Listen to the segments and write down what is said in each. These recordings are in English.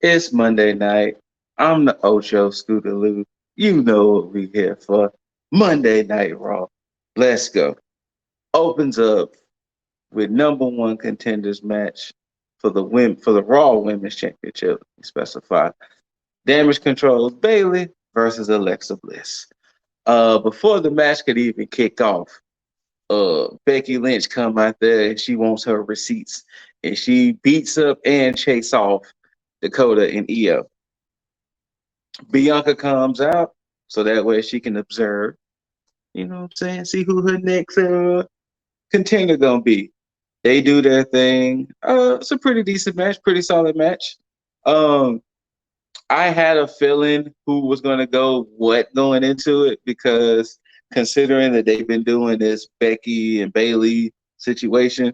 It's Monday night. I'm the Ocho Scootaloo. You know what we here for. Monday Night Raw. Let's go. Opens up with number one contenders match for the Raw Women's Championship. Specify Damage Control Bailey versus Alexa Bliss. Before the match could even kick off, Becky Lynch come out there and she wants her receipts and she beats up and chase off Dakota and Io. Bianca comes out so that way she can observe, you know what I'm saying, see who her next contender gonna be. They do their thing. It's a pretty decent match, pretty solid match. Um, I had a feeling who was gonna go what going into it because considering that they've been doing this Becky and Bailey situation,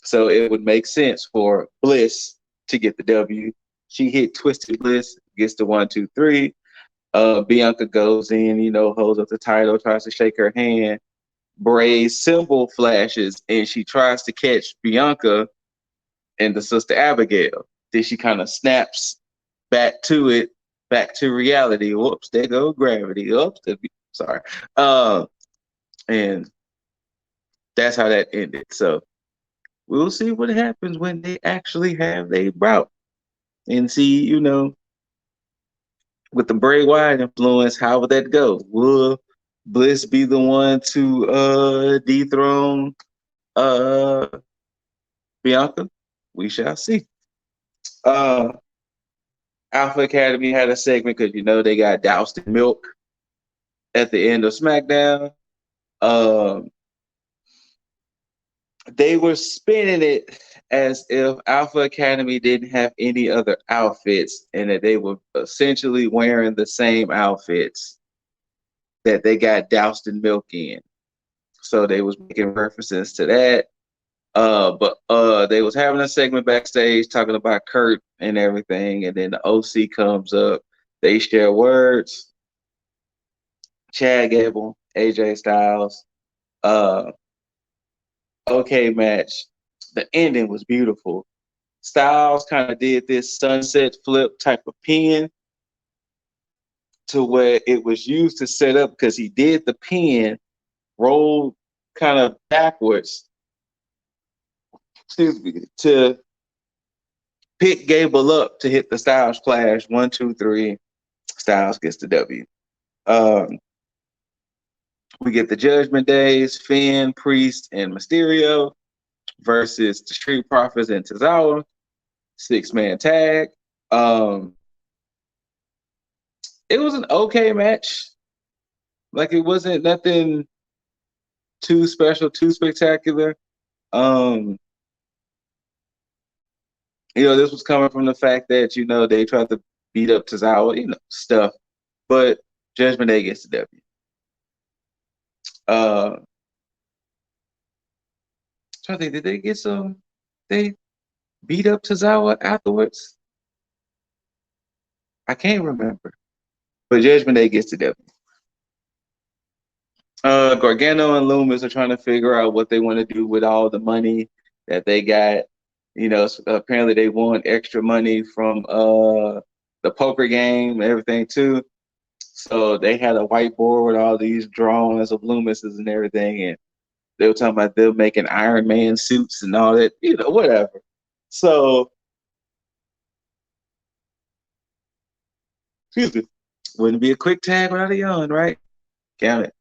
so it would make sense for Bliss to get the W. She hit Twisted Bliss, gets the 1, 2, 3. Bianca goes in, holds up the title, tries to shake her hand. Bray's symbol flashes, and she tries to catch Bianca and the sister Abigail. Then she kind of snaps back to it, back to reality. Whoops, there go gravity. Oops, sorry. And that's how that ended. So we'll see what happens when they actually have a bout and see, with the Bray Wyatt influence, how would that go? Will Bliss be the one to dethrone uh Bianca? We shall see. Uh Alpha Academy had a segment because they got doused in milk at the end of SmackDown. Um they were spinning it as if Alpha Academy didn't have any other outfits and that they were essentially wearing the same outfits that they got doused in milk in. So they was making references to that. But they was having a segment backstage talking about Kurt and everything, and then the OC comes up. They share words. Chad Gable, AJ Styles. Uh, okay, match. The ending was beautiful. Styles kind of did this sunset flip type of pin to where it was used to set up because he did the pin, rolled kind of backwards, excuse me, to pick Gable up to hit the Styles Clash. 1, 2, 3. Styles gets the W. Um, we get the Judgment Days, Finn, Priest, and Mysterio versus the Street Profits and Tozawa. 6-man tag. It was an okay match. Like, it wasn't nothing too special, too spectacular. This was coming from the fact that, they tried to beat up Tozawa, stuff. But Judgment Day gets the W. Trying to think, did they get some? They beat up Tozawa afterwards? I can't remember. But Judgment Day gets the W. Gargano and Loomis are trying to figure out what they want to do with all the money that they got. Apparently they won extra money from the poker game and everything too. So they had a whiteboard with all these drawings of Loomis's and everything, and they were talking about them making Iron Man suits and all that, whatever. So, excuse me, wouldn't be a quick tag without a yawn, right? Count it.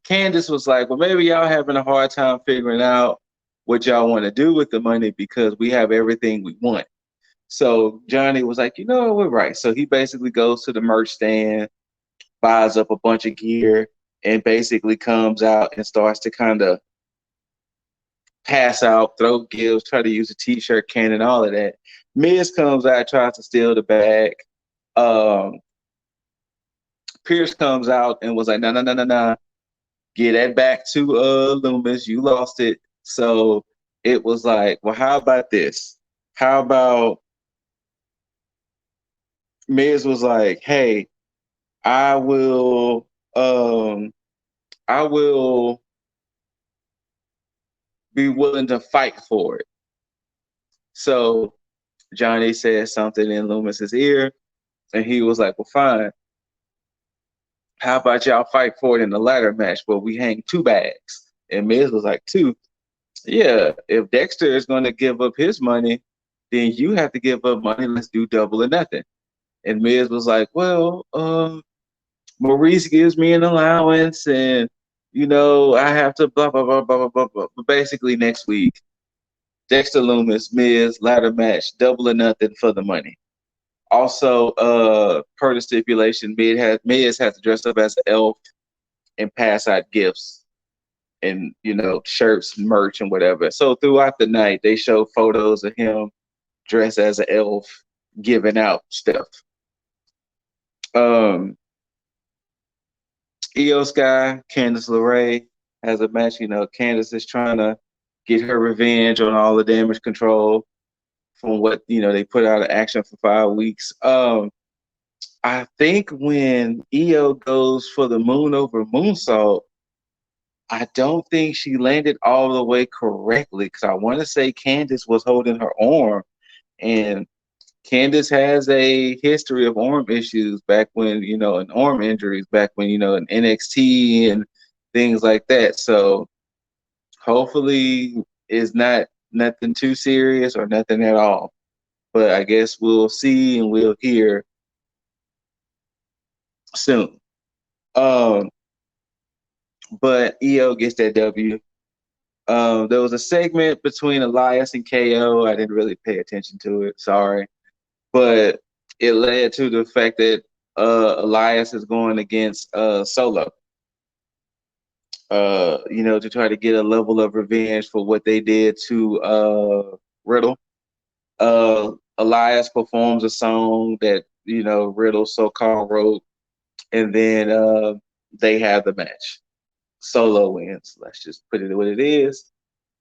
Candace was like, well, maybe y'all having a hard time figuring out what y'all want to do with the money because we have everything we want. So Johnny was like, we're right. So he basically goes to the merch stand, buys up a bunch of gear, and basically comes out and starts to kind of pass out, throw gifts, try to use a t-shirt cannon, all of that. Miz comes out, tries to steal the bag. Pierce comes out and was like, no. Get that back to Loomis. You lost it. So it was like, well, how about this? How about Miz was like, hey, I will be willing to fight for it. So Johnny said something in Loomis's ear, and he was like, "Well, fine. How about y'all fight for it in the ladder match where we hang 2 bags?" And Miz was like, "2? Yeah, if Dexter is going to give up his money, then you have to give up money. Let's do double or nothing." And Miz was like, "Well, Maurice gives me an allowance, and I have to blah blah blah blah blah blah blah." But basically, next week, Dexter Loomis, Miz ladder match, double or nothing for the money. Also, per the stipulation, Miz had to dress up as an elf and pass out gifts and shirts, merch, and whatever. So throughout the night, they show photos of him dressed as an elf, giving out stuff. Um, Io Sky, Candice LeRae has a match. Candice is trying to get her revenge on all the damage control from what they put out of action for 5 weeks. I think when Io goes for the moon over moonsault, I don't think she landed all the way correctly because I want to say Candice was holding her arm, and Candice has a history of arm issues back when, and arm injuries back when, in NXT and things like that. So hopefully it's not nothing too serious or nothing at all. But I guess we'll see and we'll hear soon. Um, but EO gets that W. There was a segment between Elias and KO. I didn't really pay attention to it. Sorry. But it led to the fact that Elias is going against Solo. To try to get a level of revenge for what they did to Riddle. Elias performs a song that Riddle so-called wrote, and then they have the match. Solo wins. Let's just put it what it is.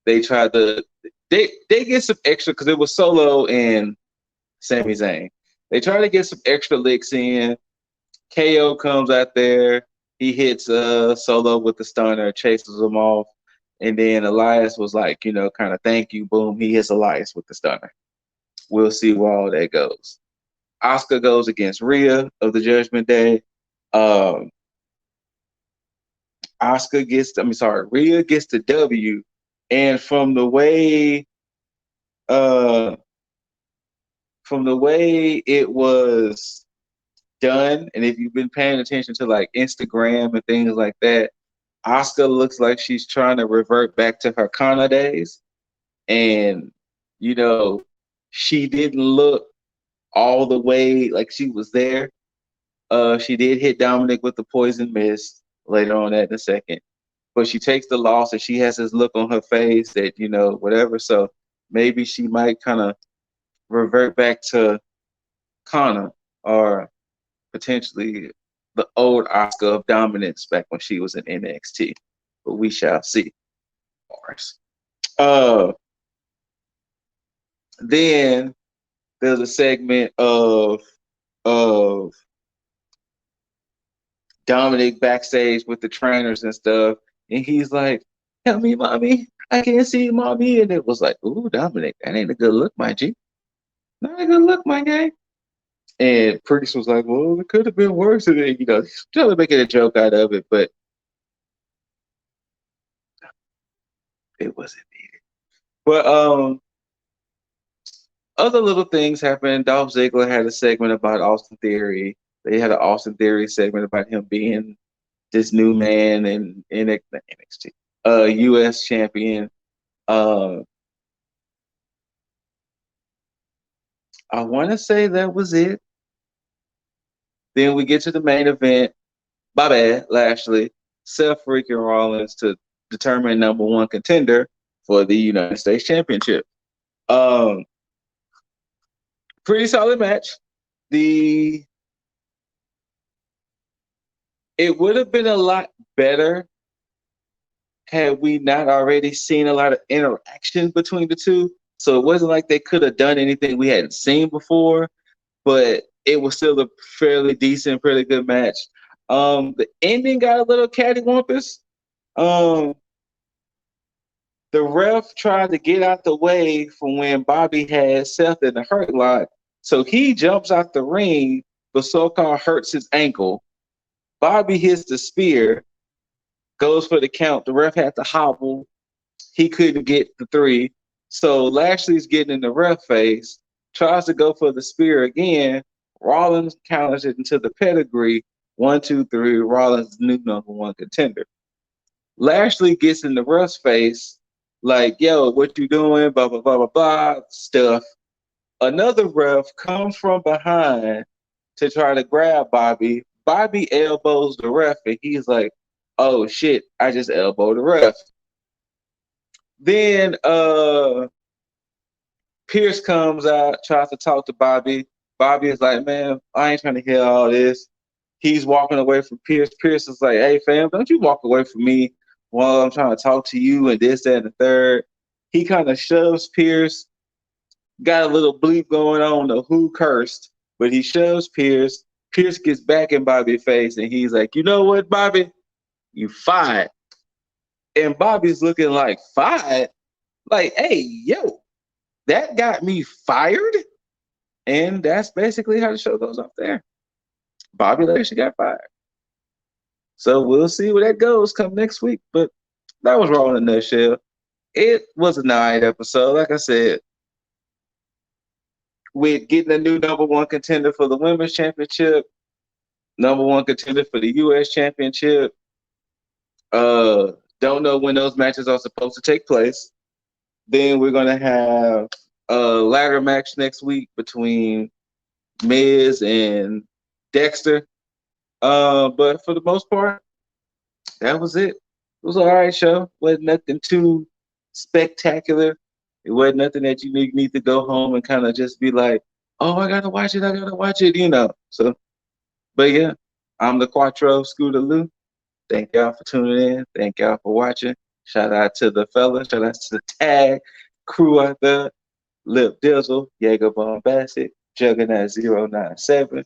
They tried to they get some extra because it was Solo and Sami Zayn. They try to get some extra licks in. KO comes out there. He hits Solo with the stunner, chases him off. And then Elias was like, kind of thank you. Boom. He hits Elias with the stunner. We'll see where all that goes. Asuka goes against Rhea of the Judgment Day. Um, Rhea gets the W. And uh, from the way it was done, and if you've been paying attention to like Instagram and things like that, Asuka looks like she's trying to revert back to her Kana days, and you know she didn't look all the way like she was there. She did hit Dominic with the poison mist later on that in a second, but she takes the loss and she has this look on her face that whatever. So maybe she might kind of revert back to Kana or potentially the old Oscar of dominance back when she was in NXT. But we shall see. Uh, then there's a segment of Dominic backstage with the trainers and stuff, and he's like, "Help me, mommy! I can't see mommy!" And it was like, "Ooh, Dominic, that ain't a good look, my G. Not a good look, my guy." And Priest was like, "Well, it could have been worse." And then, trying to make it a joke out of it, but it wasn't needed. But other little things happened. Dolph Ziggler had a segment about Austin Theory. They had an Austin Theory segment about him being this new man in NXT, U.S. champion. Uh, I want to say that was it. Then we get to the main event. My bad, Lashley, Seth freaking Rollins to determine number one contender for the United States Championship. Um, Pretty solid match. It would have been a lot better had we not already seen a lot of interaction between the two. So it wasn't like they could have done anything we hadn't seen before, but it was still a fairly decent, pretty good match. The ending got a little cattywampus. Um, The ref tried to get out the way from when Bobby had Seth in the hurt lock. So he jumps out the ring, but so-called hurts his ankle. Bobby hits the spear, goes for the count. The ref had to hobble. He couldn't get the 3. So Lashley's getting in the ref face, tries to go for the spear again. Rollins counters it into the pedigree. 1, 2, 3. Rollins, new #1 contender. Lashley gets in the ref's face, like, yo, what you doing? Blah, blah, blah, blah, blah, stuff. Another ref comes from behind to try to grab Bobby. Bobby elbows the ref, and he's like, oh, shit, I just elbowed the ref. Then Pierce comes out, tries to talk to Bobby. Bobby is like, man, I ain't trying to hear all this. He's walking away from Pierce. Pierce is like, hey, fam, don't you walk away from me while I'm trying to talk to you and this, that, and the third. He kind of shoves Pierce. Got a little bleep going on the who cursed, but he shoves Pierce. Pierce gets back in Bobby's face, and he's like, you know what, Bobby? You fired. And Bobby's looking like, fired? Like, hey, yo, that got me fired? And that's basically how the show goes off there. Bobby Lashley got fired. So we'll see where that goes come next week. But that was Raw in a nutshell. It was a 9 episode. Like I said, with getting a new #1 contender for the Women's Championship, #1 contender for the U.S. Championship. Don't know when those matches are supposed to take place. Then we're going to have a ladder match next week between Miz and Dexter. But for the most part, that was it. It was an all right show. Wasn't nothing too spectacular. It wasn't nothing that you need to go home and kind of just be like, oh, I gotta watch it, you know. So, but yeah, I'm the Quattro Scooter Lou. Thank y'all for tuning in. Thank y'all for watching. Shout out to the fellas. Shout out to the tag crew out there. Lip Dizzle, Jaeger Bombastic, Juggernaut 097.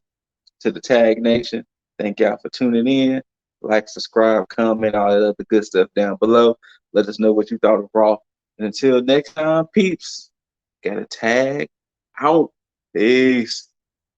To the Tag Nation, thank y'all for tuning in. Like, subscribe, comment, all that other good stuff down below. Let us know what you thought of Raw. And until next time, peeps, gotta tag out. Peace.